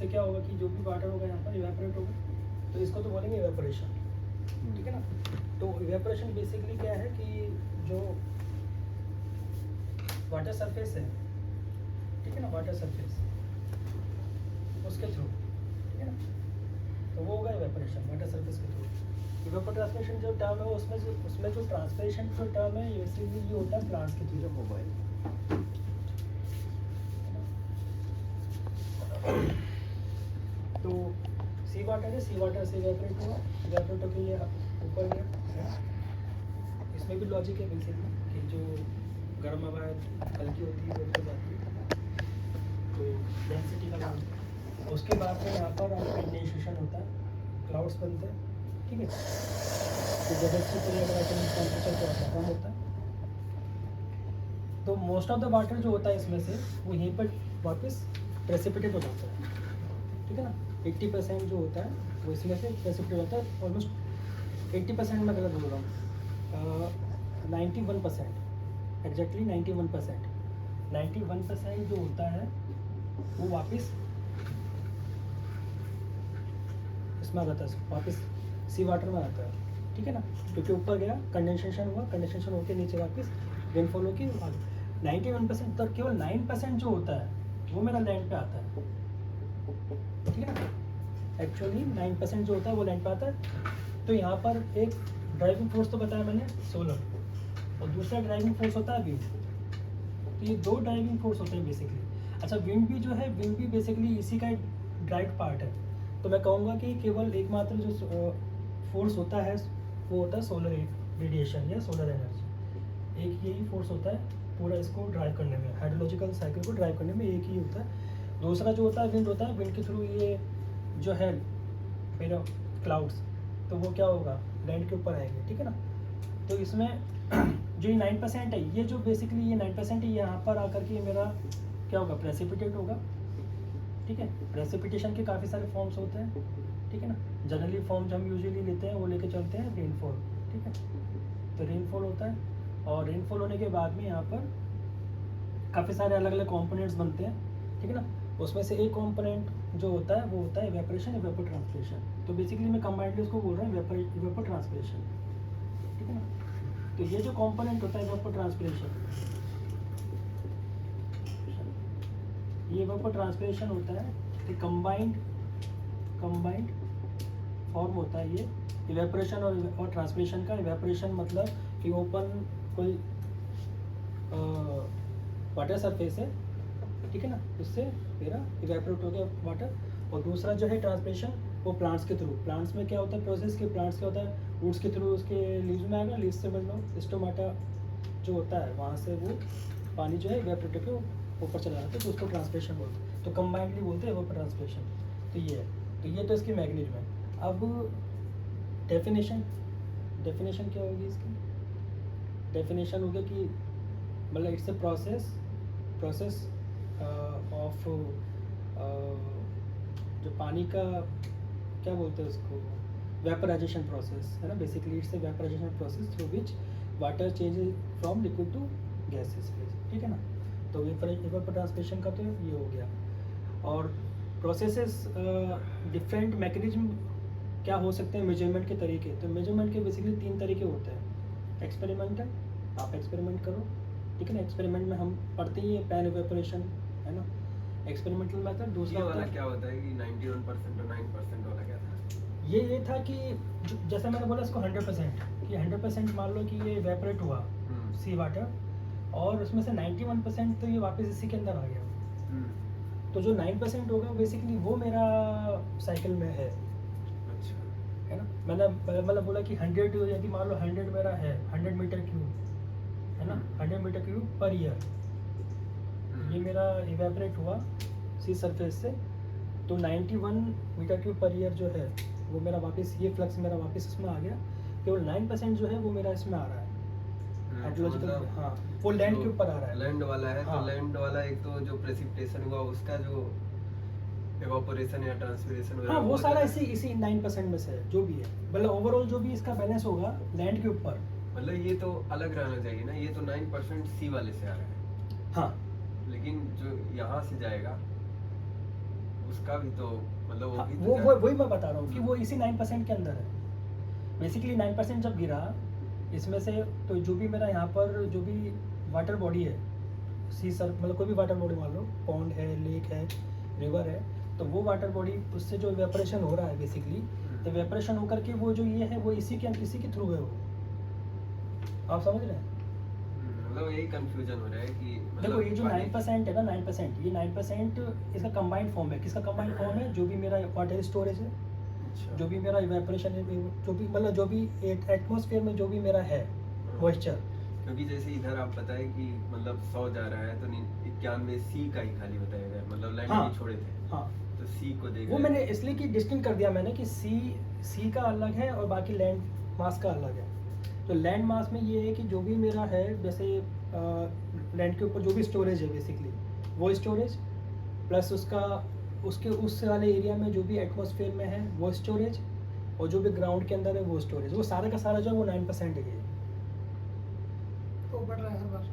इससे क्या होगा कि जो भी वाटर होगा यहाँ पर इवेपोरेट होगा, तो इसको तो बोलेंगे इवेपोरेशन, ठीक है ना। तो इवेपोरेशन बेसिकली क्या है कि जो वाटर सरफेस है, ठीक है ना, वाटर सरफेस उसके थ्रू, ठीक है ना, तो वो होगा इवेपोरेशन वाटर सरफेस के थ्रू। इवेपोट्रांसपिरेशन जो टर्म है उसमें जो ट्रांसपिरेशन जो टर्म है बेसिकली ये होता है प्लांट्स के थ्रू। मोबाइल तो सी वाटर है, सी वाटर से इवेपोरेट हुआ, इवेपोरेट होकर ये ऊपर गया। इसमें भी लॉजिक है बेसिकली कि जो गर्म हवा हल्की होती है वो ऊपर जाती है, तो डेंसिटी का काम। उसके बाद में यहाँ पर कंडेंसेशन होता है, क्लाउड्स बनते हैं, ठीक है। तो जब अच्छी तरह टेम्परेचर थोड़ा सा कम होता है, तो मोस्ट ऑफ द वाटर जो होता है इसमें से वो यहीं पर वापस प्रेसिपिटेट हो जाता है, ठीक है ना। 80% जो होता है वो इसमें से प्रेसिपिटेट होता है, ऑलमोस्ट 80% में गलत बोल रहा हूँ, 91%, एग्जैक्टली 91% जो होता है वो वापस इसमें आ जाता है, वापस सी वाटर में आता है, ठीक है ना, क्योंकि ऊपर गया कंडेंसेशन हुआ, कंडेंसेशन होकर नीचे वापस रेनफॉल होकर 91%, तो केवल 9% जो होता है वो मेरा लैंड पे आता है, ठीक है ना। एक्चुअली 9% जो होता है वो लैंड पे आता है। तो यहाँ पर एक ड्राइविंग फोर्स तो बताया मैंने सोलर, और दूसरा ड्राइविंग फोर्स होता है विंड। तो ये दो ड्राइविंग फोर्स होते हैं बेसिकली। अच्छा, विंड भी जो है, विंड भी बेसिकली इसी का ड्राइव पार्ट है। तो मैं कहूँगा कि केवल एकमात्र जो फोर्स होता है वो होता है सोलर रेडिएशन या सोलर एनर्जी। एक यही फोर्स होता है पूरा इसको ड्राइव करने में, हाइड्रोलॉजिकल साइकिल को ड्राइव करने में एक ही होता है। दूसरा जो होता है विंड होता है, विंड के थ्रू ये जो है मेरा क्लाउड्स, तो वो क्या होगा, लैंड के ऊपर आएंगे, ठीक है ना। तो इसमें जो ये 9% है, ये जो बेसिकली ये 9% है, यहाँ पर आकर के मेरा क्या होगा, प्रेसिपिटेट होगा, ठीक है। प्रेसिपिटेशन के काफ़ी सारे फॉर्म्स होते हैं, ठीक है ना। जनरली फॉर्म जो हम यूजुअली लेते हैं वो लेके चलते हैं रेनफॉल, ठीक है। तो रेनफॉल होता है, और रेनफॉल होने के बाद में यहाँ पर काफ़ी सारे अलग अलग कॉम्पोनेंट्स बनते हैं, ठीक है ना। उसमें से एक कॉम्पोनेंट जो होता है वो होता है इवेपोरेशन, इवेपोट्रांसपिरेशन। तो बेसिकली मैं कंबाइंडली उसको बोल रहा हूँ इवेपोट्रांसपिरेशन, ठीक है ना। तो ये जो कॉम्पोनेंट होता है इवेपोट्रांसपिरेशन, ये इवेपोट्रांसपिरेशन होता है कि कंबाइंड फॉर्म होता है ये इवेपोरेशन और ट्रांसपिरेशन का। इवेपोरेशन मतलब कि ओपन कोई वाटर सरफेस है, ठीक है ना, उससे मेरा इवेपोरेट हो गया वाटर। और दूसरा जो है ट्रांसपिरेशन, वो प्लांट्स के थ्रू। प्लांट्स में क्या होता है प्रोसेस के, प्लांट्स क्या होता है, रूट्स के थ्रू उसके लीव्स में आएगा, लीव्स से मतलब स्टोमाटा जो होता है वहाँ से वो पानी जो है इवेपोरेट के ऊपर चला जाता है, तो उसको ट्रांसपिरेशन बोलते हैं। तो कंबाइंडली बोलते हैं इवेपोट्रांसपिरेशन। तो ये है, तो ये तो इसकी मैग्नीट्यूड है। अब डेफिनेशन क्या होगी इसकी, डेफिनेशन होगी कि मतलब इट्स ए प्रोसेस ऑफ जो पानी का क्या बोलते हैं उसको, वेपराइजेशन प्रोसेस है ना। Basically it's a vaporisation process through which water changes from liquid to gases, ठीक है ना। तो इवेपोट्रांसपिरेशन का तो ये हो गया। और प्रोसेसेस डिफरेंट मैकेनिज्म क्या हो सकते हैं मेजरमेंट के तरीके। तो मेजरमेंट के बेसिकली 3 तरीके होते हैं। एक्सपेरिमेंटल, आप एक्सपेरिमेंट करो, ठीक है ना। एक्सपेरिमेंट में हम पढ़ते ही पैन इवेपोरेशन, है ना। Experimental method. दूसरा वाला क्या होता है कि 91% और 9% वाला क्या था? ये था कि जैसे मैंने बोला इसको 100% कि 100% मान लो कि ये इवेपोरेट हुआ सी वाटर, और उसमें से 91% तो ये वापस इसी के अंदर आ गया। तो जो 9% होगा बेसिकली वो मेरा साइकिल में है, अच्छा, है ना। मैंने मतलब बोला कि 100 यदि मान लो 100 मेरा है 100 मीटर क्यूब, है ना, 100 मीटर क्यूब पर ईयर ये मेरा इवेपोरेट हुआ सी सरफेस से। तो 91 मीटर क्यूब पर ईयर जो है वो मेरा वापस, ये फ्लक्स मेरा वापस इसमें आ गया। केवल 9% जो है वो मेरा इसमें आ रहा है हाइड्रोलॉजिकल, मतलब हाँ, वो लैंड के ऊपर आ रहा है। लैंड वाला है, हाँ। तो लैंड वाला एक तो जो प्रेसिपिटेशन हुआ उसका जो इवेपोरेशन या ट्रांसपिरेशन हाँ, वो सारा इसी 9% में से है जो भी है। मतलब ओवरऑल जो भी इसका बैलेंस होगा लैंड के ऊपर, मतलब ये तो अलग रहना चाहिए ना, ये तो 9% सी वाले से आ रहा है। हाँ, लेकिन जो यहाँ से जाएगा उसका भी तो मतलब हाँ, वो भी तो वो वही मैं बता रहा हूँ कि वो इसी 9% के अंदर है। बेसिकली 9% जब गिरा इसमें से, तो जो भी मेरा यहाँ पर जो भी वाटर बॉडी है, सी सर मतलब कोई भी वाटर बॉडी मान लो, पॉन्ड है, लेक है, रिवर है, तो वो वाटर बॉडी उससे जो वेपरेशन हो रहा है बेसिकली, तो वेपरेशन होकर के वो जो ये है वो इसी के थ्रू है वो। आप समझ रहे हैं? मतलब यही कंफ्यूजन हो रहा है कि देखो मतलब ये जो 9% है ना, 9%, ये 9% इसका कंबाइंड फॉर्म है। किसका कंबाइंड फॉर्म है? जो भी मेरा वाटर स्टोरेज है, अच्छा। जो भी मेरा इवेपोरेशन है, जो भी मतलब जो भी एटमॉस्फेयर में जो भी मेरा है मॉइस्चर। क्योंकि जैसे इधर आप बताए कि मतलब 100 जा रहा है तो 91 सी का ही खाली बताया गया, मतलब लैंड हाँ, नहीं छोड़े थे। हाँ, तो सी को देख वो रहे मैंने थे। इसलिए कि डिस्टिंक्ट कर दिया मैंने कि सी का अलग है और बाकी लैंड मास का अलग है। तो लैंड मास में ये है कि जो भी मेरा है, जैसे लैंड के ऊपर जो भी स्टोरेज है बेसिकली, वो स्टोरेज प्लस उसके उस वाले एरिया में जो भी एटमॉस्फेयर में है वो स्टोरेज, और जो भी ग्राउंड के अंदर है वो स्टोरेज, वो सारा का सारा जो है वो 9% है ये। तो बढ़ रहा है हर बार,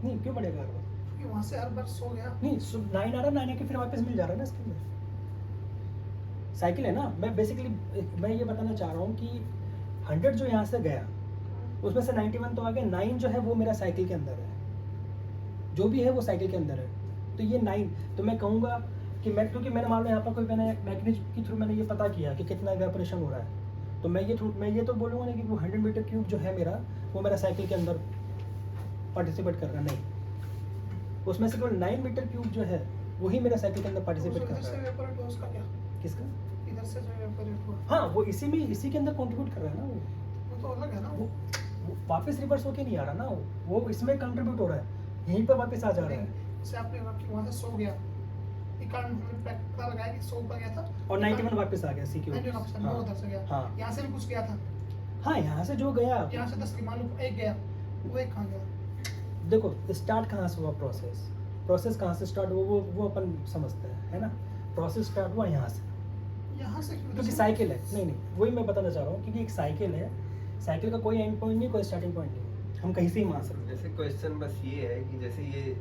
नहीं, क्यों बढ़ेगा हर बार? क्योंकि वहाँ से हर बार सो गया। नहीं, 9 आ रहा, 9 आके फिर वापस मिल जा रहा है ना इसके अंदर। साइकिल है ना। मैं बेसिकली मैं ये बताना चाह रहा हूँ कि 100 जो यहाँ से गया उसमें से 91 तो आ गया, 9 जो है वो मेरा साइकिल के अंदर है, जो भी है वो साइकिल के अंदर है। तो ये 9, तो मैं कहूँगा कि मैं, क्योंकि मैंने मान लो यहाँ पर कोई मैंने मैकेनिज्म के थ्रू मैंने ये पता किया कि कितना इवेपोरेशन हो रहा है, तो मैं ये तो बोलूँगा नहीं कि वो 100 मीटर क्यूब जो है मेरा वो मेरा साइकिल के अंदर पार्टिसिपेट कर रहा है, नहीं। उसमें से केवल 9 मीटर क्यूब जो है वही मेरा साइकिल के अंदर तो पार्टिसिपेट इधर कर से रहा है। वेपोरेट हुआ उसका क्या? किसका? इधर से जो वेपोरेट हुआ हाँ, वो इसी के अंदर कंट्रीब्यूट कर रहा है ना वो। वो तो अलग है ना। वो वापस रिवर्स होके नहीं आ रहा ना, वो इसमें कंट्रीब्यूट हो रहा है, यहीं पर वापस आ जा रहा है। जैसे आपने वहाँ से सो गया, हमने पता लगाया कि सो पर गया था और 91 वापस आ गया सी के ऊपर। 91% वो उधर से गया। हाँ, यहाँ से भी कुछ गया था, हाँ, यहाँ से जो गया, यहाँ से 10 की मान लो एक गया, वो एक कहाँ गया? देखो स्टार्ट कहाँ से हुआ प्रोसेस कहाँ से स्टार्ट हुआ वो अपन समझते हैं, है ना। प्रोसेस स्टार्ट हुआ यहाँ से, यहाँ से क्यों? क्योंकि साइकिल है। नहीं, वही मैं बताना चाह रहा हूँ, क्योंकि एक साइकिल है, साइकिल का कोई एंड पॉइंट नहीं, कोई स्टार्टिंग पॉइंट नहीं, हम कहीं से ही मान सकते हैं। जैसे क्वेश्चन बस ये है कि जैसे ये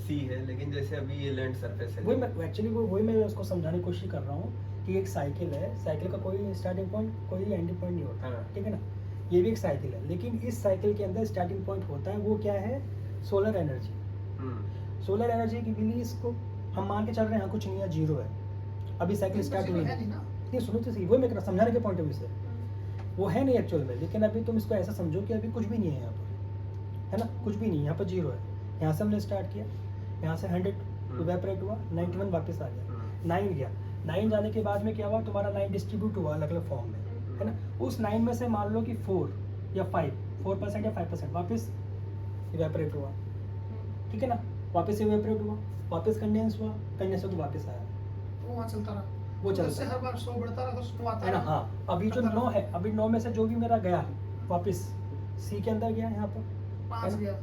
सी है, लेकिन जैसे अभी ये लैंड सरफेस है, वही मैं एक्चुअली वही मैं उसको समझाने की कोशिश कर रहा हूँ कि एक साइकिल है, साइकिल का कोई स्टार्टिंग पॉइंट कोई एंडिंग पॉइंट नहीं होता, हाँ। ठीक है ना। ये भी एक साइकिल है, लेकिन इस साइकिल के अंदर स्टार्टिंग पॉइंट होता है, वो क्या है? Solar energy. सोलर एनर्जी की बिजली इसको हम मान के चल रहे हैं, कुछ नहीं है, जीरो है, अभी साइकिल स्टार्ट हुई है नहीं ना। नहीं, सुनो तो सही, वही मैं समझाने के पॉइंट ऑफ व्यू से, वो है नहीं एक्चुअल में, लेकिन अभी तुम इसको ऐसा समझो कि अभी कुछ भी नहीं है यहाँ पर, है ना, कुछ भी नहीं, यहाँ पर जीरो है। यहाँ से हमने स्टार्ट किया, यहाँ से 100 इवेपोरेट हुआ, 91 वापस आ गया, 9 गया, 9 जाने के बाद में क्या हुआ, तुम्हारा 9 डिस्ट्रीब्यूट हुआ अलग अलग फॉर्म में, है ना। उस 9 में से मान लो कि 4 या 4% या 5% वापस इवेपोरेट हुआ, ठीक है ना, वापस इवेपोरेट हुआ, वापस कंडेंस हुआ, कंडेंस होकर वापस आया, वो वहाँ चलता रहा, वो चलता से हर बार 100 बढ़ता रहा, तो 100 आता है ना। रहा। हाँ, अभी जो 9 है, अभी 9 में से जो भी मेरा गया वापस सी के अंदर गया, यहाँ पर 5 गया,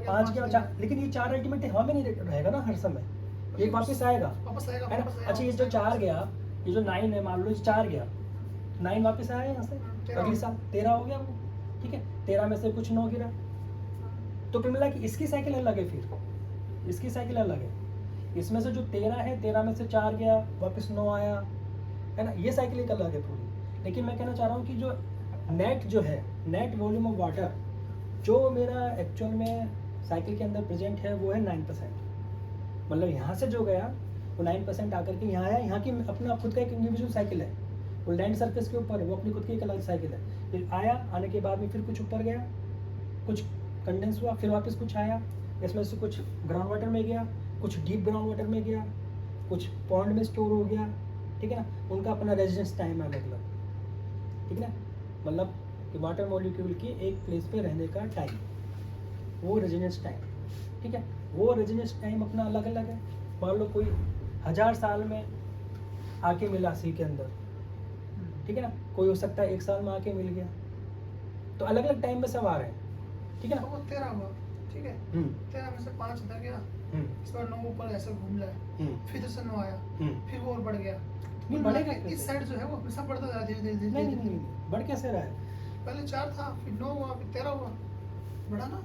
5 गया, लेकिन ये 4 अल्टीमेटली हवा में नहीं रहेगा ना हर समय, ये वापस आएगा, वापस आएगा, है ना। अच्छा, ये जो 4 गया, ये जो 9 है, मान लो 4 गया, 9 वापस आया यहाँ से, 13 अगले साल 13 हो गया वो, ठीक है, 13 में से कुछ 9 गिरा, तो कुल मिला कि इसकी साइकिल अलग है, फिर इसकी साइकिल अलग है, इसमें से जो 13 है, 13 में से 4 गया, वापस 9 आया, है ना, ये साइकिल एक अलग है पूरी। लेकिन मैं कहना चाह रहा हूँ कि जो नेट जो है, नेट वॉल्यूम ऑफ वाटर जो मेरा एक्चुअल में साइकिल के अंदर प्रेजेंट है वो है 9%। मतलब यहाँ से जो गया वो 9% आकर के यहाँ आया, यहाँ की अपना खुद का एक इंडिविजुअल साइकिल है, वो लैंड सरफेस के ऊपर है, वो अपनी खुद की एक अलग साइकिल है। फिर आया, आने के बाद में फिर कुछ ऊपर गया, कुछ कंडेंस हुआ, फिर वापस कुछ आया, इसमें से कुछ ग्राउंड वाटर में गया, कुछ डीप ग्राउंड वाटर में गया, कुछ पॉन्ड में स्टोर हो गया, ठीक है ना। उनका अपना रेजिडेंस टाइम है अलग अलग, ठीक है ना, मतलब कि वाटर मॉलिक्यूल के एक प्लेस पे रहने का टाइम, वो रेजिडेंस टाइम, ठीक है, वो रेजिडेंस टाइम अपना अलग अलग है। मान लो कोई 1000 साल में आके मिला सी के अंदर, ठीक है ना, कोई हो सकता है 1 साल में आके मिल गया, तो अलग अलग टाइम में सब आ रहे हैं, ठीक है ना। वो 13 हुआ, ठीक है, 13 में से 5 इधर गया, इस बार 9 ऊपर ऐसे घूम रहा है, फिर इधर से 9 आया, फिर वो और बढ़ गया। नहीं बढ़ेगा, इस साइड जो है वो हमेशा बढ़ता जा रहा है धीरे धीरे नहीं नहीं, बढ़ कैसे रहा है? पहले 4 था, फिर 9 हुआ, फिर 13 हुआ, बढ़ा ना।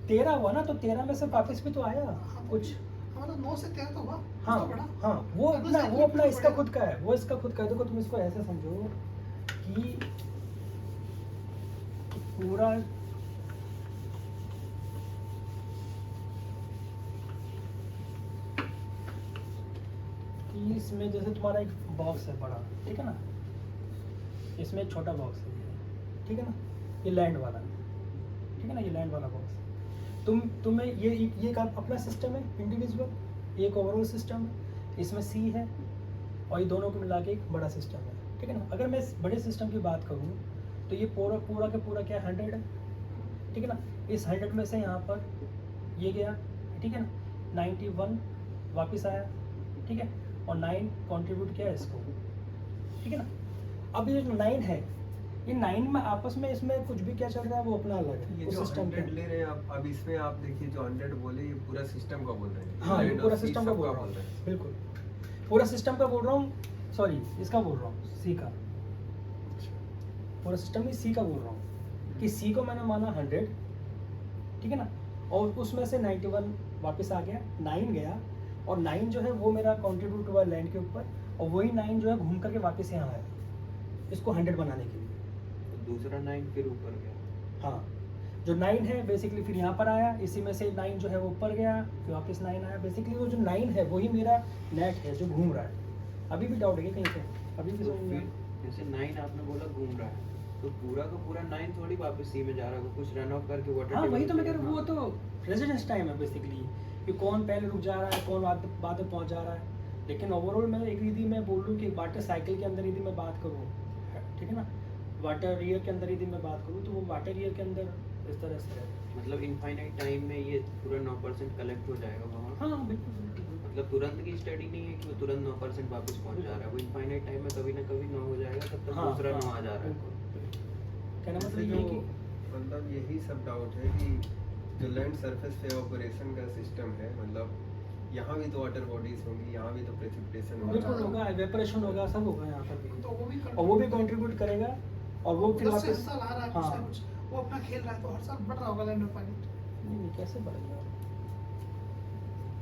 13 हुआ ना, तो 13 में से वापस भी तो आया कुछ, मतलब 9 से 13 तो हुआ हाँ उसका बड़ा। हाँ, वो अगला अपना cycle वो अपना भी इसका बढ़ेगा। खुद का है, वो इसका खुद का है। देखो तुम इसको ऐसे समझो कि पूरा कि इसमें जैसे तुम्हारा एक बॉक्स है बड़ा, ठीक है ना, इसमें एक छोटा बॉक्स है, ठीक है ना, ये लैंड वाला, ठीक है ना, ये लैंड वाला बॉक्स। तुम्हें ये एक अपना सिस्टम है इंडिविजुअल, ये एक ओवरऑल सिस्टम है, इसमें सी है और ये दोनों को मिला के एक बड़ा सिस्टम है, ठीक है ना। अगर मैं इस बड़े सिस्टम की बात करूँ तो ये पूरा पूरा का पूरा क्या 100 है, ठीक है ना। इस 100 में से यहाँ पर ये गया, ठीक है ना, 91 वापस आया, ठीक है, और 9 कंट्रीब्यूट किया इसको, ठीक है ना। अब ये जो 9 है, ये 9 में आपस में इसमें कुछ भी क्या चल रहा है वो अपना अलग है, ये उस जो सिस्टम 100 ले रहे हैं आप, अब इसमें आप देखिए जो 100 बोले ये पूरा सिस्टम का बोल रहे हैं। हाँ, ये Land पूरा of sea सिस्टम का सबका बोल रहा हूँ, रहे हैं। बिल्कुल पूरा सिस्टम का बोल रहा हूँ, सॉरी इसका बोल रहा हूँ, सी का, पूरा सिस्टम ही सी का बोल रहा हूँ कि सी को मैंने माना 100, ठीक है ना, और उसमें से 91 वापस आ गया, 9 गया, और 9 जो है वो मेरा कंट्रीब्यूट हुआ लैंड के ऊपर, और वही 9 जो है घूम करके वापस यहाँ आया इसको 100 बनाने के लिए। दूसरा 9 फिर ऊपर गया। हाँ, जो 9 है बेसिकली फिर यहाँ पर आया, इसी में से 9 जो है वो ऊपर गया, फिर वापस 9 आया। बेसिकली वो जो 9 है वही मेरा नेट है जो घूम रहा है। अभी भी डाउट है कहीं पे? अभी भी तो समझ नहीं फिर जैसे 9 आपने बोला घूम रहा है, तो पूरा का पूरा 9 थोड़ी वापस सी में जा रहा होगा, कुछ रन ऑफ करके वाटर हाँ वही तो मैं कह रहा हूँ, वो तो रेजिडेंस टाइम है बेसिकली कि कौन पहले रुक जा रहा है, कौन बाद में पहुँच जा रहा है। लेकिन ओवरऑल मैं एक यदि मैं बोल लूँ कि वाटर साइकिल के अंदर यदि मैं बात करूँ, ठीक है ना, वाटर ईयर के अंदर यदि मैं बात करूँ तो वो वाटर ईयर के अंदर इस तरह से है। मतलब इनफाइनाइट टाइम में ये पूरा 9% कलेक्ट हो जाएगा वहाँ। हाँ बिल्कुल बिल्कुल। मतलब तुरंत की स्टडी नहीं है कि वो तुरंत 9% वापस पहुँच जा रहा है, वो इनफाइनाइट टाइम में कभी ना कभी 9 हो जाएगा, तब तक हाँ, दूसरा 9 हाँ, आ जा रहा है। कहना मतलब इससे ये है जो कि मतलब यही सब डाउट है कि जो लैंड सरफेस पे ऑपरेशन का सिस्टम है, मतलब यहाँ भी तो वाटर बॉडीज होंगी, यहाँ भी तो प्रेसिपिटेशन बिल्कुल होगा, इवेपोरेशन होगा, सब होगा यहाँ पर भी, तो वो भी और वो भी कंट्रीब्यूट करेगा, और वो फिर 10 से वापस साल आ रहा है कुछ हाँ ना कुछ, वो अपना खेल रहा है, तो हर साल बढ़ रहा होगा लैंड में पानी। नहीं कैसे बढ़ेगा?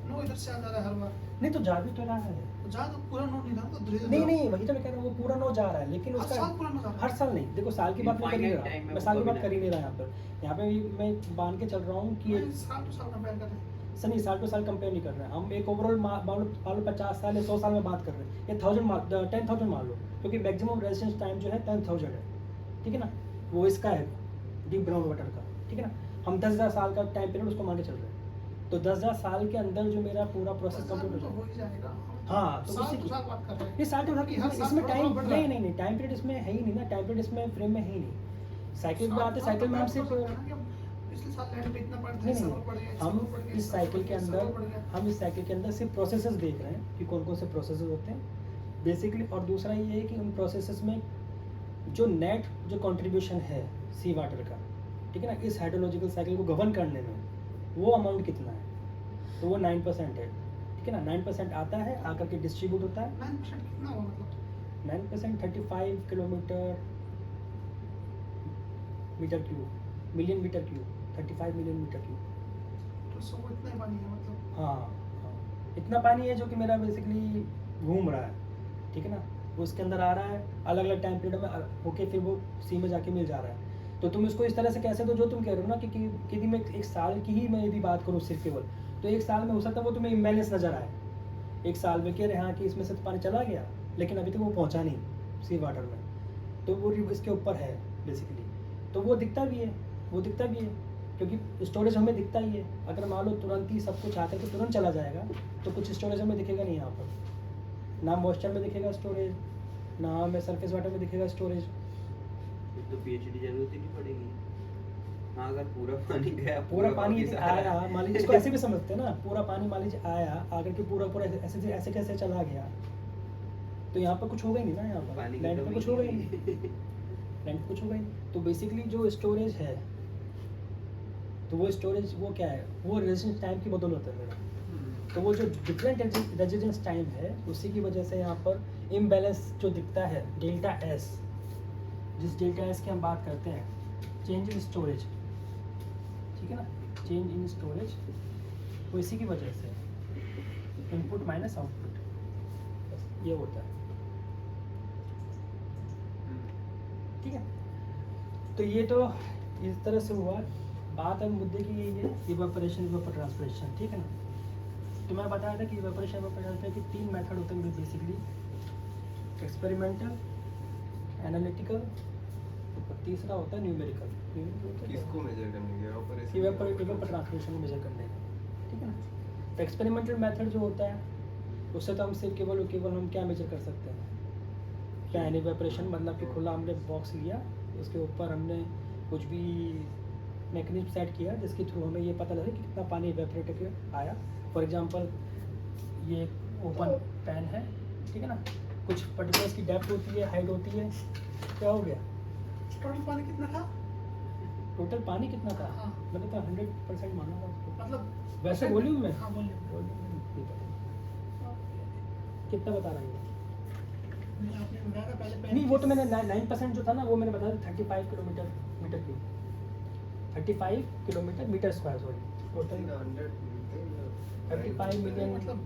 नो इधर से आ जा रहा है हर बार, नहीं तो जा भी तो रहा है। तो जा तो पूरा नो नहीं रहा, तो धीरे नहीं नहीं वही तो मैं कह रहा हूँ, वो पूरा नो जा रहा है, लेकिन हर उसका साल पूरा नो जा रहा हर है। साल नहीं, देखो साल की बात मैं कर ही नहीं Infinite time रहा, में मैं वो साल की कभी बात कर ही नहीं रहा यहाँ पे भी मैं मान के चल रहा हूँ कि नहीं, साल टू साल कंपेयर कर रहे हैं। सर नहीं, साल टू साल कंपेयर नहीं कर रहे हैं हम, एक ओवरऑल मान लो 50 साल या 100 साल में बात कर रहे हैं, ये 10,000 मान लो, क्योंकि मैक्सिमम रेजिडेंस टाइम जो है 10,000 है, ठीक है ना, वो इसका है डीप ग्राउंड वाटर का, ठीक है ना। हम 10,000 साल का टाइम पीरियड उसको मान के चल रहे हैं, तो 10,000 साल के अंदर जो मेरा पूरा प्रोसेस कंप्लीट हो तो हो जाएगा। ही जाएगा। हाँ, तो साल उसी टू की साल बात कर रहे हैं। ये साल टू साल कि हर साल इसमें थोड़ा टाइम थोड़ा बढ़ रहा है। नहीं टाइम पीरियड इसमें है ही नहीं ना, टाइम पीरियड इसमें फ्रेम में है ही नहीं। साइकिल में आते साल साइकिल में हम तो सिर्फ बढ़ रहा है ना कि हम पिछले साल लैंड पे इतना बढ़ था, नहीं इस साल नहीं बढ़ गया, इस हम साल बढ़ गया, इस साइकिल के इस साल अंदर बढ़ गया। हम इस साइकिल के अंदर सिर्फ प्रोसेसेस देख रहे हैं कि कौन कौन से प्रोसेसेस होते हैं बेसिकली, और दूसरा ये है कि उन प्रोसेसेस में जो नेट जो कंट्रीब्यूशन है सी वाटर का, ठीक है ना, इस हाइड्रोलॉजिकल साइकिल को गवर्न करने में वो अमाउंट कितना है, तो वो 9% है, ठीक है ना। 9% आता है आकर के डिस्ट्रीब्यूट होता है, 9% कितना हुआ मतलब? 9% 35 kilometre metre cube, million metre cube, 35 million metre cube. तो सब इतना ही पानी है मतलब। हाँ हाँ, इतना पानी है जो कि मेरा बेसिकली घूम रहा है, ठीक है ना, वो उसके अंदर आ रहा है अलग अलग टाइम पीरियड में होके फिर वो सी में जाके मिल जा रहा है। तो तुम इसको इस तरह से कैसे, तो जो तुम कह रहे हो ना कि यदि मैं एक साल की ही मैं यदि बात करूँ सिर्फ केवल, तो एक साल में हो सकता है वो तुम्हें इम्बैलेंस नज़र आए, एक साल में कह रहे हाँ कि इसमें से तो पानी चला गया लेकिन अभी तक वो पहुँचा नहीं सी वाटर में, तो वो इसके ऊपर है बेसिकली, तो वो दिखता भी है, वो दिखता भी है क्योंकि स्टोरेज हमें दिखता ही है। अगर मान लो तुरंत ही सब कुछ आकर के तुरंत चला जाएगा तो कुछ स्टोरेज हमें दिखेगा नहीं यहाँ पर, ना मॉइस्चर में दिखेगा स्टोरेज, ना हमें सरफेस वाटर में दिखेगा स्टोरेज। फिर तो पीएचडी जरूरत ही नहीं पड़ेगी। हाँ, अगर पूरा पानी गया, पूरा पानी वापिस आया, मान लीजिए इसको ऐसे भी समझते हैं ना, पूरा पानी मान लीजिए आया आकर के पूरा पूरा ऐसे ऐसे कैसे चला गया, तो यहाँ पर कुछ होगा ही नहीं ना, यहाँ पर पानी की लैंड पे कमी कुछ होगा ही नहीं। नहीं, लैंड पे कुछ होगा ही नहीं। तो बेसिकली जो स्टोरेज है, तो वो स्टोरेज वो क्या है, वो रेजिडेंस टाइम की बदौलत है मेरा, तो वो जो डिफरेंट रेजिडेंस टाइम है उसी की वजह से यहाँ पर इम्बैलेंस जो दिखता है डेल्टा एस, जिस डेल्टा एस की हम बात करते हैं, चेंज इन स्टोरेज, ठीक है ना, चेंज इन स्टोरेज, वो इसी की वजह से इनपुट माइनस आउटपुट, बस ये होता है। ठीक है, तो ये तो इस तरह से हुआ। बात अब मुद्दे की यही है, इवेपोरेशन वेपर ट्रांसपिरेशन, ठीक है ना। तो मैं बताया था कि इवेपोरेशन वेपर ट्रांसपिरेशन के 3 मेथड होते हैं बेसिकली, एक्सपेरिमेंटल, एनालिटिकल और तीसरा होता है न्यूमेरिकल। किसको मेजर करने के? ऑपरेशन वेपर ट्रांसपिरेशन को मेजर करने का, ठीक है ना। तो एक्सपेरिमेंटल मेथड जो होता है उससे तो हम सिर्फ केवल हम क्या मेजर कर सकते हैं, पैन इवेपोरेशन, मतलब कि खुला हमने बॉक्स लिया, उसके ऊपर हमने कुछ भी मैकेनिज्म सेट किया जिसके थ्रू हमें ये पता लगे कि कितना पानी इवेपोरेट आया। फॉर एग्जांपल ये ओपन पैन है, ठीक है ना, कुछ पर्टिकुलर की डेप्थ होती है, हाइट होती है, क्या हो गया, टोटल पानी कितना था? टोटल पानी कितना था, हाँ। मैंने तो 100% माना था उसको। मतलब वैसे वॉल्यूम में, हाँ वॉल्यूम कितना बता रहा है? नहीं, आपने बताया था पहले नहीं, वो तो मैंने 9% जो था ना वो मैंने बताया था 35 kilometre metre cube, 35 kilometre metre square, sorry total 35 million. मतलब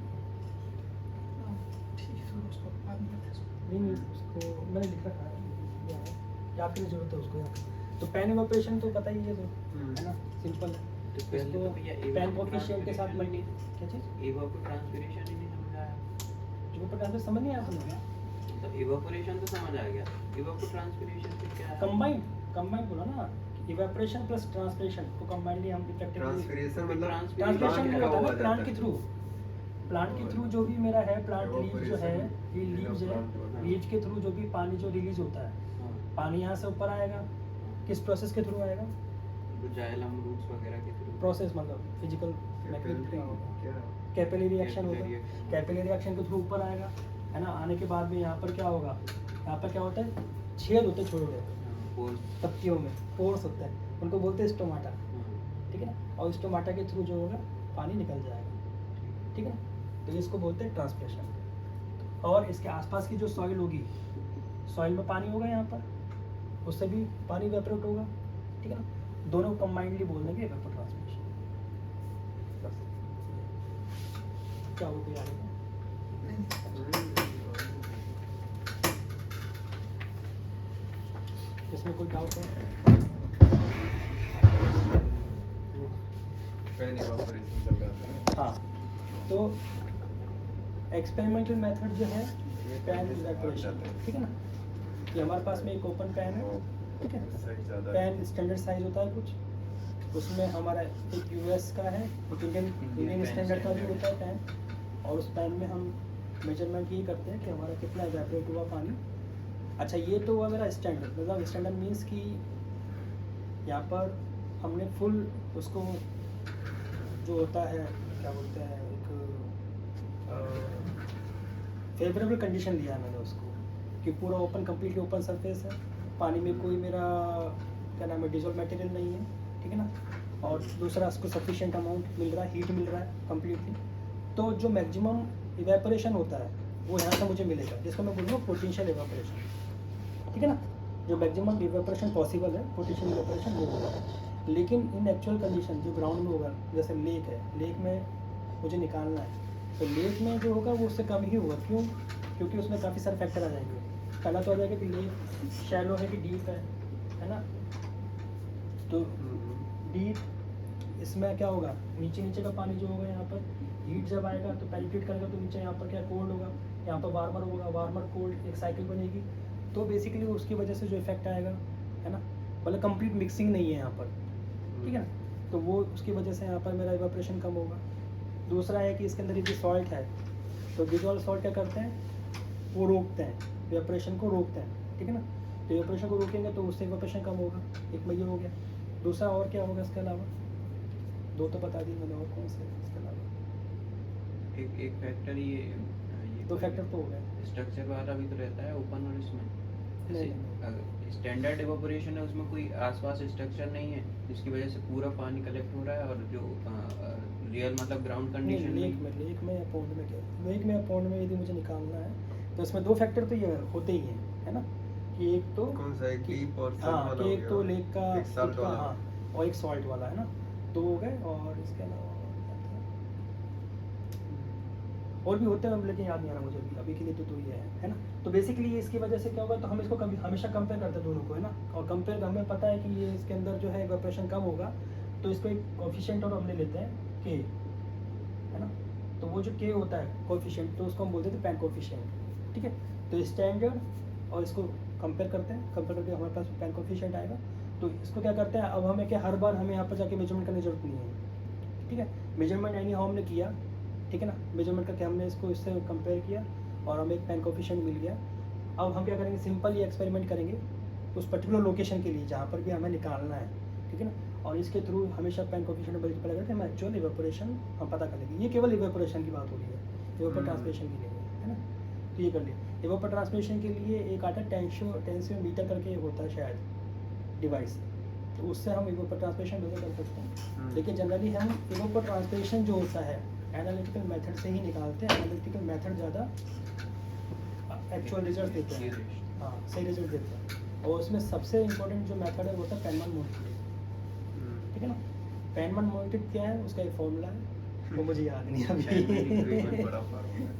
हाँ, ठीक है, छोड़ो उसको, बाद में करते हैं इसको। नहीं उसको मैंने लिख रखा है, याद करने की जरूरत है उसको याद। तो पैन इवेपोरेशन तो पता ही है, तो है ना, सिंपल है। तो पहले तो भैया पैन कोएफिशिएंट के साथ नहीं, क्या चीज़, इवेपोरेशन ही नहीं समझ आया। जो ट्रांसफर समझ नहीं आया तुम्हें? तो इवेपोरेशन तो समझ आ गया, इवेपोट्रांसपिरेशन फिर क्या है? कंबाइंड बोला ना, इवेपोरेशन प्लस ट्रांसपिरेशन को कंबाइनली हम इफेक्टिवली ट्रांसपिरेशन मतलब ट्रांसपिरेशन प्लांट होता है ना, हुआ प्लांट जाता के है। थ्रू, प्लांट के थ्रू जो भी मेरा है, प्लांट लीव जो है, ये लीव्स है, लीव्स के थ्रू जो भी पानी जो रिलीज होता है, हाँ, पानी यहाँ से ऊपर आएगा, किस प्रोसेस के थ्रू आएगा, तो जाइलम रूट्स वगैरह के थ्रू प्रोसेस मतलब फिजिकल मैकेनिज्म, क्या कैपिलरी रिएक्शन होगा, Capillary reaction। कैपिलरी रिएक्शन के थ्रू ऊपर आएगा, है ना। आने के बाद में यहाँ पर क्या होगा, यहाँ पर क्या होता है, छेद होते हैं छोटे छोटे पोर्स, पत्तियों में, पोर्स होते हैं, उनको बोलते हैं स्टोमाटा, ठीक है ना। और स्टोमाटा के थ्रू जो होगा पानी निकल जाएगा, ठीक है ना। तो इसको बोलते हैं ट्रांसपिरेशन। और इसके आसपास की जो सॉइल होगी, सॉइल में पानी होगा यहाँ पर, उससे भी पानी वेपरेट होगा, ठीक है ना। दोनों कंबाइंडली बोल देंगे वेपर ट्रांसपिरेशन। बस क्या हो गया आगे? इसमें कोई डाउट है? पैन इवेपोरेशन चल रहा था। हाँ, तो एक्सपेरिमेंटल मेथड जो है पैन इवेपोरेशन, ठीक है ना। ये हमारे पास में एक ओपन पैन है, ठीक है। पैन स्टैंडर्ड साइज होता है कुछ, उसमें हमारा एक यूएस का है, एक इंडियन स्टैंडर्ड का भी होता है पैन। और उस पैन में हम मेजरमेंट ये करते हैं कि हमारा कितना इवेपोरेट हुआ पानी। अच्छा, ये तो हुआ मेरा स्टैंडर्ड, मतलब स्टैंडर्ड मीन्स कि यहाँ पर हमने फुल उसको जो होता है क्या बोलते हैं, एक फेवरेबल कंडीशन दिया है मैंने उसको, कि पूरा ओपन, कम्प्लीटली ओपन सरफेस है, पानी में कोई मेरा क्या नाम है डिजोल्व मटेरियल नहीं है, ठीक है ना। और दूसरा उसको सफिशिएंट अमाउंट मिल रहा है, हीट मिल रहा है कम्प्लीटली। तो जो मैक्सिमम इवेपोरेशन होता है वो यहाँ से मुझे मिलेगा, जिसको मैं बोलूँगा पोटेंशियल इवेपोरेशन, ठीक है ना। जो मैक्सिमम इवेपोरेशन पॉसिबल है, पोटेंशियल इवेपोरेशन वो होगा। लेकिन इन एक्चुअल कंडीशन जो ग्राउंड में होगा, जैसे लेक है, लेक में मुझे निकालना है, तो लेक में जो होगा वो उससे कम ही होगा। क्यों? क्योंकि उसमें काफ़ी सारे फैक्टर आ जाएंगे। पहला तो आ जाएगा कि लेक शैलो है कि डीप है ना। तो डीप इसमें क्या होगा, नीचे का पानी जो होगा यहाँ पर हीट जब आएगा तो पेनिट्रेट करेगा, तो नीचे यहाँ पर क्या कोल्ड होगा, यहाँ पर वार्मर होगा, वार्मर कोल्ड एक साइकिल बनेगी। तो बेसिकली उसकी वजह से जो इफेक्ट आएगा, है ना, मतलब कंप्लीट मिक्सिंग नहीं है यहाँ पर, ठीक है ना। तो वो उसकी वजह से यहाँ पर मेरा इवेपोरेशन कम होगा। दूसरा है कि इसके अंदर यदि सॉल्ट है तो डिजॉल्व सॉल्ट क्या करते हैं, वो रोकते हैं इवेपोरेशन को, रोकते हैं, ठीक है ना। तो इवेपोरेशन को रोकेंगे तो उससे इवेपोरेशन कम होगा। एक में ये हो गया। दूसरा और क्या होगा इसके अलावा, दो तो बता दी मैंने, और कौन से इसके अलावा? एक फैक्टर ये दो फैक्टर तो हो गए। स्ट्रक्चर वाला भी तो रहता है ओपन, और इसमें नहीं। स्टैंडर्ड इवेपोरेशन है उसमें कोई आसपास स्ट्रक्चर नहीं है जिसकी वजह से पूरा पानी कलेक्ट हो रहा है, और जो रियल मतलब ग्राउंड कंडीशन लेक में या पॉन्ड में क्या, लेक में या पॉन्ड में यदि मुझे निकालना है तो इसमें दो फैक्टर तो ये होते ही हैं, है ना। कि एक तो कौन सा, एक डीप और सॉल्ट हाँ, वाला कि हो एक गया, तो लेक का, एक सॉल्ट वाला। हाँ, और एक सॉल्ट वाला, है ना। दो हो गए। और इसके अलावा और भी होते हैं लेकिन याद नहीं आ रहा मुझे अभी के लिए तो ही है ना। तो बेसिकली इसकी वजह से क्या होगा, तो हम इसको कभी हमेशा कंपेयर करते हैं दोनों को, है ना। और कंपेयर हमें पता है कि ये इसके अंदर जो है इवेपोरेशन कम होगा, तो इसको एक कोफिशिएंट और हम ले लेते हैं के, है ना। तो वो जो के होता है कोफिशिएंट, तो उसको हम बोलते थे पैन कोफिशिएंट, ठीक है। तो स्टैंडर्ड और इसको कंपेयर करते हैं, कंपेयर करके हमारे पास पैन कोफिशिएंट आएगा। तो इसको क्या करते हैं, अब हमें क्या हर बार हमें यहाँ पर जाके मेजरमेंट करने की जरूरत नहीं है, ठीक है। मेजरमेंट एनी हाउ हमने किया, ठीक है ना। मेजरमेंट करके हमने इसको इससे कंपेयर किया और हमें एक पैन कोफिशिएंट मिल गया। अब हम क्या करेंगे, सिंपल ये एक्सपेरिमेंट करेंगे उस पर्टिकुलर लोकेशन के लिए जहाँ पर भी हमें निकालना है, ठीक है ना। और इसके थ्रू हमेशा पैन कोफिशिएंट मल्टीप्लाई करके हम एक्चुअल इवेपोरेशन हम पता कर लेंगे। ये केवल इवेपोरेशन की बात हो रही है, इवेपोर ट्रांसमिशन की नहीं है ना। तो ये कर लिया। इवेपोर ट्रांसमिशन के लिए एक आता है टेंसियोमीटर करके होता है शायद डिवाइस, तो उससे हम इवेपोर ट्रांसमिशन मेजर कर सकते हैं। लेकिन जनरली हम इवेपोर ट्रांसमिशन जो होता है एनालिटिकल मेथड से ही निकालते हैं। एनालिटिकल मेथड ज़्यादा एक्चुअल रिजल्ट देते हैं, हाँ सही रिजल्ट देते हैं। और उसमें सबसे इम्पोर्टेंट जो मेथड है वो होता है पेनमैन मोनिटरिंग, ठीक है ना। पेनमैन मोनिटरिंग क्या है, उसका एक फॉर्मूला है वो मुझे याद नहीं अभी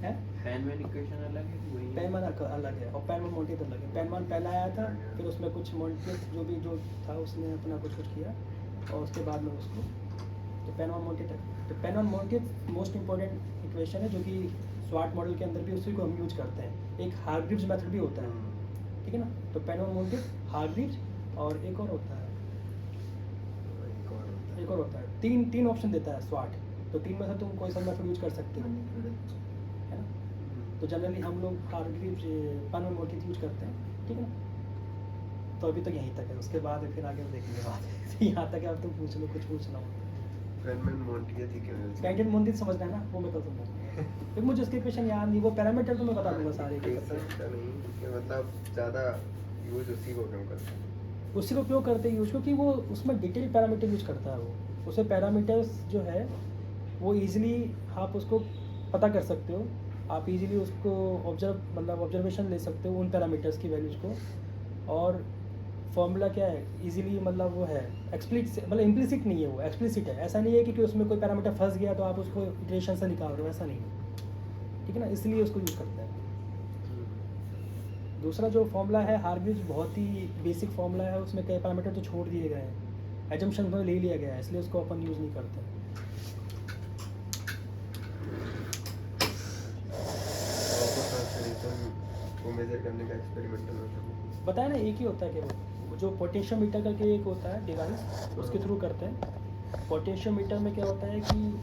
है। पेनमैन इक्वेशन अलग है, वही पेनमैन अलग है और पेनमैन मोनिटरिंग अलग है। पेनमैन पहला आया था, फिर उसमें कुछ मोनिटरिंग जो था उसने अपना कुछ किया और उसके बाद में उसको तो पेनमैन मोनिटरिंग। तो penman monitoring most important equation है जो कि स्वाट मॉडल के अंदर भी उसी को हम यूज करते हैं। एक हार्ग्रीव्स मेथड भी होता है, ठीक है ना। तो पेनमैन मोनिटरिंग, हार्ग्रीव्स और एक और होता है, तीन ऑप्शन देता है स्वाट। तो तीन में से तुम कोई सा मेथड यूज कर सकते हो, है ना। तो जनरली हम लोग हार्ग्रीव्स पेनमैन मोनिटरिंग यूज करते हैं, ठीक है ना। तो अभी तक यहीं तक है, उसके बाद फिर आगे देखेंगे बात। यहाँ तक है, अब तुम पूछ लो कुछ पूछना हो। पेनमैन मोनिटरिंग थी क्या? पैकेट मोनिटरिंग समझना है ना, वो मैं बता दूंगा। फिर मुझे उसके क्वेश्चन याद नहीं, वो पैरामीटर तो मैं बता दूंगा सारे के ऐसा नहीं कि मतलब ज़्यादा यूज उसी को क्यों करते हैं? उसी को क्यों करते हैं यूज, क्योंकि वो उसमें डिटेल पैरामीटर यूज करता है। वो उसे पैरामीटर्स जो है वो इजीली आप उसको पता कर सकते हो, आप इजीली उसको ऑब्जर्वेशन ले सकते हो उन पैरामीटर्स की वैल्यूज को। और फॉर्मूला क्या है, इजीली मतलब वो है एक्सप्लिसिट, मतलब इम्प्लिसिट नहीं है, वो एक्सप्लिसिट है। ऐसा नहीं है कि उसमें कोई पैरामीटर फंस गया तो आप उसको इटरेशन से निकाल रहे हो, ऐसा नहीं है, ठीक है ना। इसलिए उसको यूज़ करते हैं। दूसरा जो फॉर्मूला है हार्ग्रीव्स, बहुत ही बेसिक फॉर्मूला है, उसमें कई पैरामीटर तो छोड़ दिए गए हैं, एजम्पशन में ले लिया गया है, इसलिए उसको अपन यूज़ नहीं करते। वो मेजर करने का एक्सपेरिमेंटल मेथड बताया ना, एक ही होता है केवल, जो पोटेंशियोमीटर करके एक होता है डिवाइस, उसके थ्रू करते हैं। पोटेंशियोमीटर में क्या होता है कि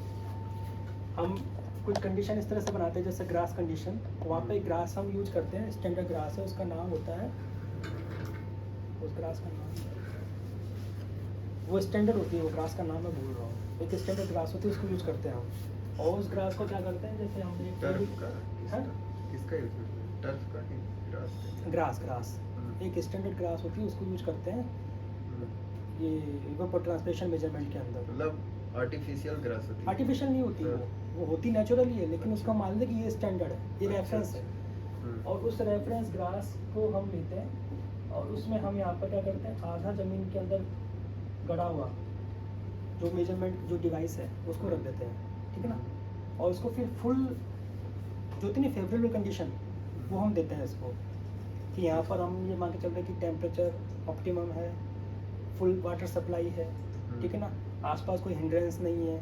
हम कुछ कंडीशन इस तरह से बनाते हैं जैसे ग्रास कंडीशन, वहाँ पे ग्रास हम यूज करते हैं, स्टैंडर्ड ग्रास है, उसका नाम होता है, उस ग्रास का नाम वो स्टैंडर्ड होती है, वो ग्रास का नाम मैं भूल रहा हूँ, एक स्टैंडर्ड ग्रास होती है, उसको यूज करते हैं हम। और उस ग्रास को क्या करते हैं, जैसे हमने किसका यूज करते हैं? टर्फ का कि ग्रास एक स्टैंडर्ड ग्रास होती है, उसको यूज करते हैं ये इवेपोर ट्रांसमिशन मेजरमेंट के अंदर। मतलब आर्टिफिशियल ग्रास होती है? आर्टिफिशियल नहीं होती वो होती नेचुरली है, लेकिन उसका मान लें कि ये स्टैंडर्ड है, ये रेफरेंस है। और उस रेफरेंस ग्रास को हम लेते हैं और उसमें हम यहाँ पर क्या करते हैं, आधा ज़मीन के अंदर गड़ा हुआ जो मेजरमेंट जो डिवाइस है उसको रख देते हैं, ठीक है ना। और उसको फिर फुल जो इतनी फेवरेबल कंडीशन वो हम देते हैं इसको, कि यहाँ पर हम ये मान के चल रहे हैं कि टेम्परेचर ऑप्टिमम है, फुल वाटर सप्लाई है, ठीक है ना, आसपास कोई हिंड्रेंस नहीं है,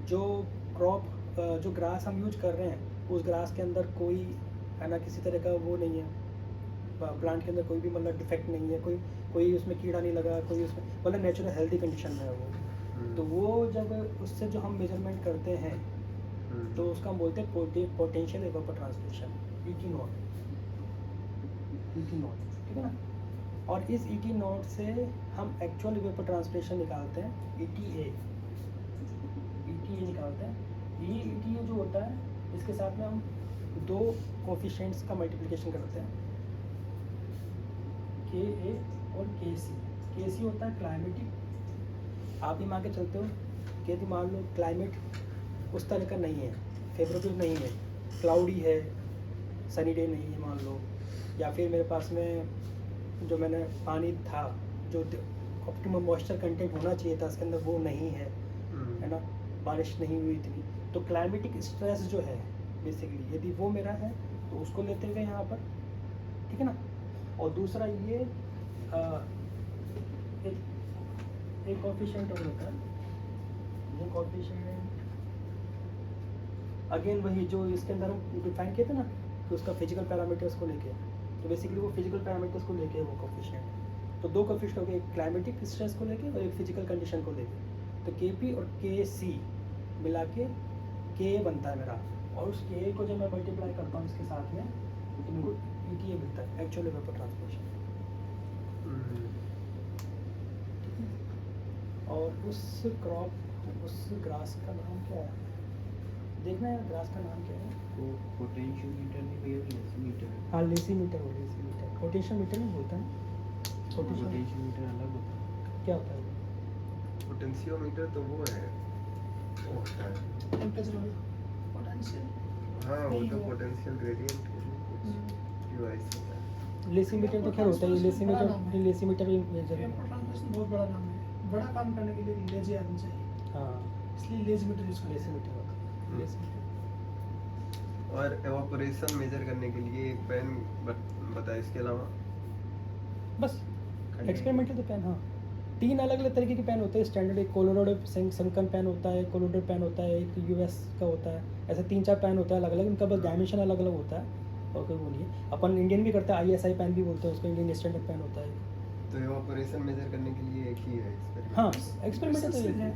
जो क्रॉप जो ग्रास हम यूज कर रहे हैं उस ग्रास के अंदर कोई है ना किसी तरह का वो नहीं है, प्लांट के अंदर कोई भी मतलब डिफेक्ट नहीं है, कोई उसमें कीड़ा नहीं लगा, कोई उसमें मतलब नेचुरल हेल्दी कंडीशन में है वो। तो वो जब उससे जो हम मेजरमेंट करते हैं तो उसका हम बोलते हैं पोटेंशियल इवेपोर ट्रांसमिशन, ET नॉट, ठीक है ना। और इस ET नॉट से हम एक्चुअल इवेपोर ट्रांसमिशन निकालते हैं, ETA निकालते हैं। ये ETA जो होता है इसके साथ में हम दो कोफिशिएंट्स का मल्टीप्लिकेशन करते हैं, KA और KC होता है क्लाइमेटिक। आप ही मान के चलते हो कि यदि मान लो क्लाइमेट उस तरह का नहीं है, फेवरेबल नहीं है, क्लाउडी है, सनी डे नहीं है मान लो, या फिर मेरे पास में जो मैंने पानी था जो ऑप्टिमम मॉइस्चर कंटेंट होना चाहिए था उसके अंदर वो नहीं है, है ना, बारिश नहीं हुई इतनी। तो क्लाइमेटिक स्ट्रेस जो है बेसिकली यदि वो मेरा है तो उसको लेते हुए यहाँ पर, ठीक है ना। और दूसरा ये एक कोएफिशिएंट और होता है, ये कोएफिशिएंट अगेन वही जो इसके अंदर हम डिफाइन किए थे ना कि उसका फिजिकल पैरामीटर्स को लेके, तो बेसिकली वो फिजिकल पैरामीटर्स को लेके वो कोएफिशिएंट। तो दो कोएफिशिएंट हो गए, एक क्लाइमेटिक स्ट्रेस को लेके और एक फिजिकल कंडीशन को लेके। तो Kp और Kc मिला के K बनता है मेरा, और उस K को जब मैं मल्टीप्लाई करता हूँ इसके साथ में तो मेरे को ये मिलता है एक्चुअल वेपर ट्रांसपोर्टेशन। और उस ग्रास का नाम क्या है, देखना है ग्रास का नाम क्या है। वो पोटेंशियोमीटर नहीं भैया, लेसीमीटर। हाँ लेसीमीटर हो, लेसीमीटर पोटेंशियोमीटर नहीं बोलता ना, पोटेंशियोमीटर अलग होता है। क्या होता है वो? पोटेंशियोमीटर तो वो है, वो होता है टेम्परेचर वाला पोटेंशियल। हाँ, वो नहीं, तो वो- पोटेंशियल ग्रेडियंट के लिए कुछ डिवाइस होता है। लेसीमीटर तो खैर होता है, लेसीमीटर भी मेजर है। वेपर ट्रांसपोर्टेशन बहुत बड़ा नाम है, बड़ा काम करने के लिए लेजी आदमी चाहिए, हाँ इसलिए लेजीमीटर यूज करते हैं। लेसीमीटर होता है, लेसीमीटर। और एवापोरेशन मेजर करने के लिए एक पेन बताया, इसके अलावा बस एक्सपेरिमेंटल तो पेन, हाँ 3 अलग अलग तरीके के पेन होते हैं स्टैंडर्ड। एक कोलोराडो संकन पेन होता है, कोलोडर पेन होता है, एक यूएस का होता है, ऐसे 3-4 पेन होता है अलग अलग, इनका बस डायमेंशन अलग अलग होता है और कोई वो नहीं है। अपन इंडियन भी करते हैं, आईएसआई पेन भी बोलते हैं उसको, इंडियन स्टैंडर्ड पेन होता है। तो एवापोरेशन मेजर करने के लिए एक ही है experiment। हाँ एक्सपेरिमेंटल तो Equations ये है,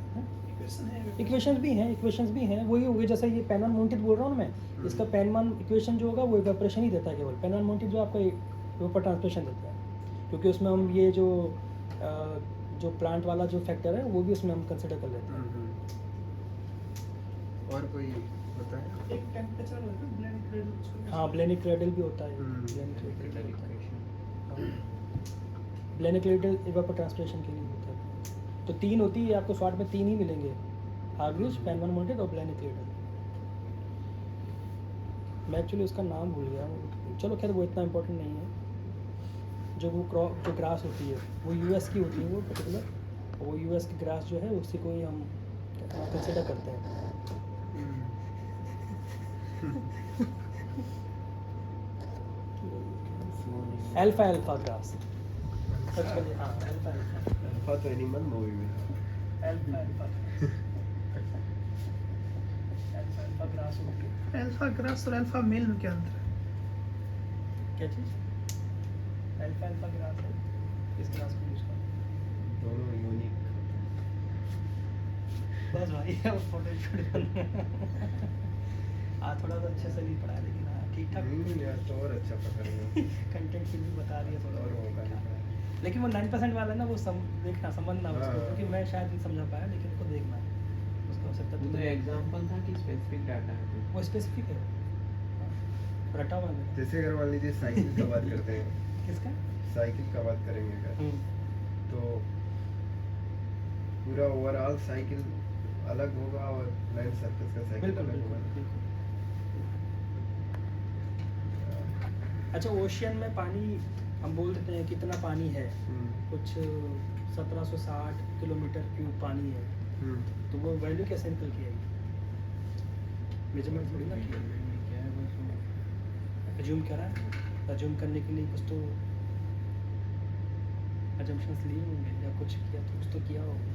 इक्वेशन है, इक्वेशंस भी हैं, वही हो गए जैसे ये पेन ऑन माउंटेड बोल रहा हूँ ना मैं, इसका पेनमान इक्वेशन जो होगा वो इवेपोरेशन ही देता है केवल। पेन ऑन माउंटेड जो आपको वेपर ट्रांसपोर्टेशन देता है, क्योंकि उसमें हम ये जो प्लांट वाला जो फैक्टर है वो भी उसमें हम कंसिडर कर लेते हैं। और कोई बताया? एक टेम्परेचर होता है, ब्लेंड क्रेडल। हाँ ब्लेनिक क्रेडल भी होता है, ब्लेनिक क्रेडल वेपर ट्रांसपोर्टेशन के लिए होता है। तो 3 होती है, आपको शॉर्ट में 3 ही मिलेंगे, हार्ग्रीव्स, पेन ऑन माउंटेड और ब्लेनिक क्रेडल। मैं एक्चुअली उसका नाम भूल गया हूँ, चलो खैर वो इतना इम्पोर्टेंट नहीं है। जो जो ग्रास होती है वो यूएस की होती है, वो पर्टिकुलर, वो यूएस की ग्रास जो है उसी को ही हम कंसिडर करते हैं। अल्फा अल्फा ग्रास सर्च करिए, हाँ अल्फा अल्फा अल्फा तो एनिमल मूवी में है। Alpha alpha alpha alpha grass होती है। अल्फा ग्रास और अल्फा मेल में क्या अंतर है? क्या चीज़? अल्फा अल्फा ग्रास है, इस ग्रास को यूज करते दोनों यूनिक। बस भाई अब फोटो शूट थोड़ा सा अच्छे से नहीं पढ़ा, लेकिन हाँ ठीक ठाक यार तो और अच्छा पकड़ेंगे। कंटेंट फिर भी बता रही है थोड़ा और होगा नहीं पढ़ा। लेकिन वो 9% वाला ना वो देखना समझना उसको, हाँ। क्योंकि मैं शायद नहीं समझा पाया, लेकिन उसको देखना है, उसको हो सकता वो तो एग्जांपल था कि स्पेसिफिक डाटा है। वो स्पेसिफिक है, रटा हुआ है। जैसे अगर मान लीजिए साइकिल का बात करते हैं, किसका? साइकिल का बात करेंगे अगर, तो पूरा ओवरऑल साइकिल अलग होगा और लैंड सरफेस का साइकिल बिल्कुल अलग बिल्कुल होगा। बिल्कुल। अच्छा ओशियन में पानी हम बोल देते हैं कितना पानी है, कुछ 1760 किलोमीटर क्यूब पानी है, तो वो वैल्यू कैसे निकल के आएगी? मेजरमेंट थोड़ी ना किया, क्या है बस अज्यूम करा है, अज्यूम करने के लिए कुछ तो अजम्पशंस लिए होंगे या कुछ किया, तो कुछ तो किया होगा।